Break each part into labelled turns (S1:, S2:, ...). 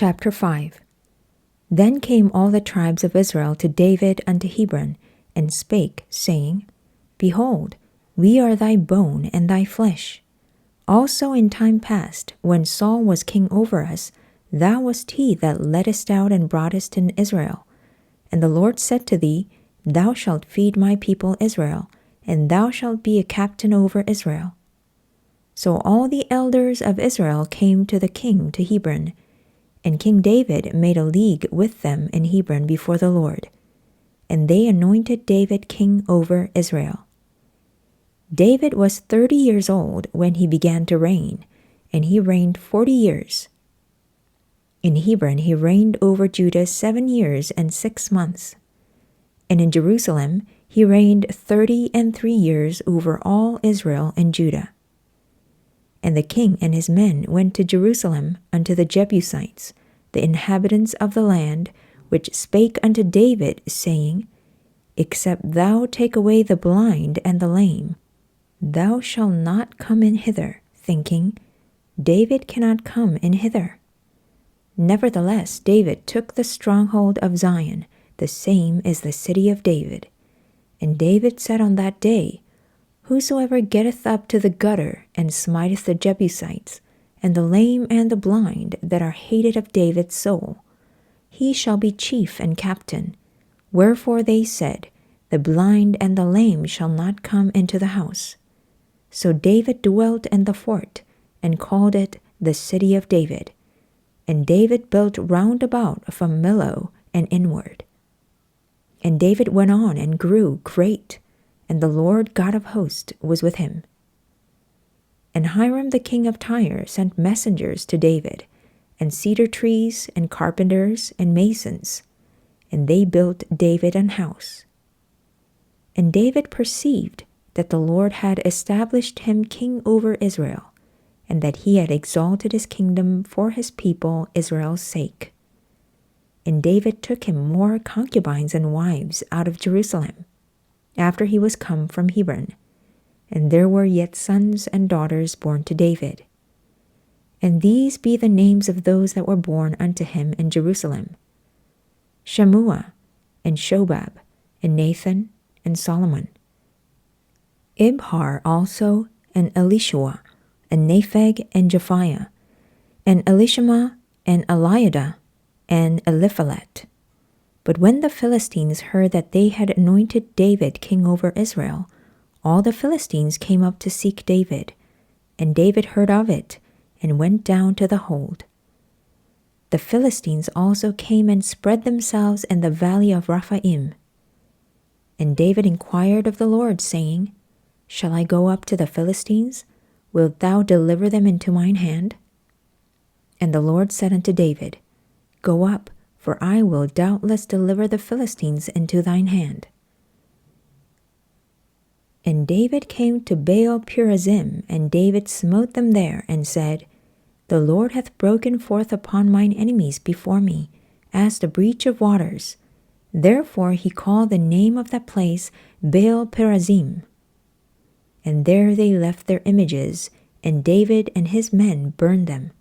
S1: Chapter 5. Then came all the tribes of Israel to David unto Hebron, and spake, saying, Behold, we are thy bone and thy flesh. Also in time past, when Saul was king over us, thou wast he that leddest out and broughtest in Israel. And the Lord said to thee, Thou shalt feed my people Israel, and thou shalt be a captain over Israel. So all the elders of Israel came to the king to Hebron, and King David made a league with them in Hebron before the Lord. And they anointed David king over Israel. David was 30 years old when he began to reign, and he reigned 40 years. In Hebron he reigned over Judah 7 years and 6 months. And in Jerusalem he reigned 33 years over all Israel and Judah. And the king and his men went to Jerusalem unto the Jebusites, the inhabitants of the land, which spake unto David, saying, Except thou take away the blind and the lame, thou shalt not come in hither, thinking, David cannot come in hither. Nevertheless, David took the stronghold of Zion, the same is the city of David. And David said on that day, Whosoever getteth up to the gutter, and smiteth the Jebusites, and the lame and the blind that are hated of David's soul, he shall be chief and captain. Wherefore they said, The blind and the lame shall not come into the house. So David dwelt in the fort, and called it the city of David. And David built round about from Millo and inward. And David went on and grew great, and the Lord God of hosts was with him. And Hiram the king of Tyre sent messengers to David, and cedar trees, and carpenters, and masons, and they built David an house. And David perceived that the Lord had established him king over Israel, and that he had exalted his kingdom for his people Israel's sake. And David took him more concubines and wives out of Jerusalem, after he was come from Hebron, and there were yet sons and daughters born to David. And these be the names of those that were born unto him in Jerusalem: Shammua, and Shobab, and Nathan, and Solomon. Ibhar also, and Elishua, and Nepheg, and Japhiah, and Elishama, and Eliada, and Eliphalet. But when the Philistines heard that they had anointed David king over Israel, all the Philistines came up to seek David, and David heard of it, and went down to the hold. The Philistines also came and spread themselves in the valley of Rephaim. And David inquired of the Lord, saying, Shall I go up to the Philistines? Wilt thou deliver them into mine hand? And the Lord said unto David, Go up, for I will doubtless deliver the Philistines into thine hand. And David came to Baal Perazim, and David smote them there, and said, The Lord hath broken forth upon mine enemies before me, as the breach of waters. Therefore he called the name of that place Baal Perazim. And there they left their images, and David and his men burned them.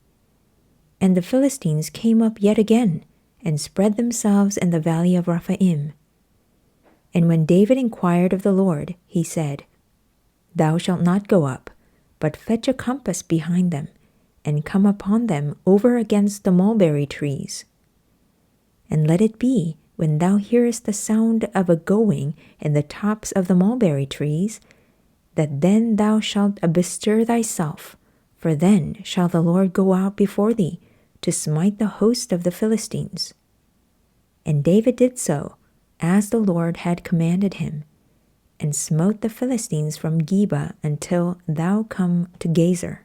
S1: And the Philistines came up yet again, and spread themselves in the valley of Rephaim. And when David inquired of the Lord, he said, Thou shalt not go up, but fetch a compass behind them, and come upon them over against the mulberry trees. And let it be, when thou hearest the sound of a going in the tops of the mulberry trees, that then thou shalt bestir thyself, for then shall the Lord go out before thee, to smite the host of the Philistines. And David did so, as the Lord had commanded him, and smote the Philistines from Geba until thou come to Gezer.